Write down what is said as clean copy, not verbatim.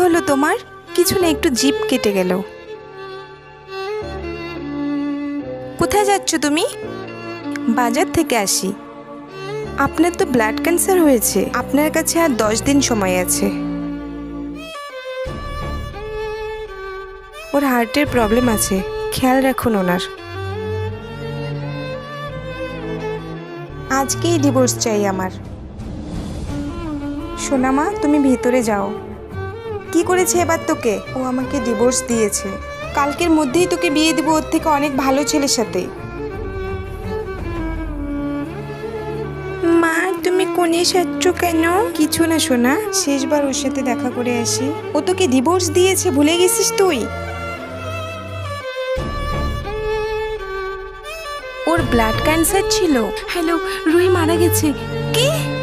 হলো তোমার? কিছু না, একটু জিভ কেটে গেল। কোথায় যাচ্ছ তুমি? বাজার থেকে আসি। আপনার তো ব্লাড ক্যান্সার হয়েছে, আপনার কাছে আর 10 দিন সময় আছে। ওর হার্টের প্রবলেম আছে, খেয়াল রাখুন ওনার। আজকেই ডিভোর্স চাই আমার। সোনা মা, তুমি ভিতরে যাও। কি করেছে এবার তোকে? ও আমাকে ডিভোর্স দিয়েছে। কালকের মধ্যেই তোকে বিয়ে দিব ওর থেকে অনেক ভালো ছেলের সাথে। মা, তুমি কোণে সাচ্ছ কেন? কিছু না সোনা, শেষবার ওর সাথে দেখা করে আসি। ও তোকে ডিভোর্স দিয়েছে, ভুলে গেছিস তুই? ওর ব্লাড ক্যান্সার ছিল। হ্যালো, রুহি মারা গেছে। কি?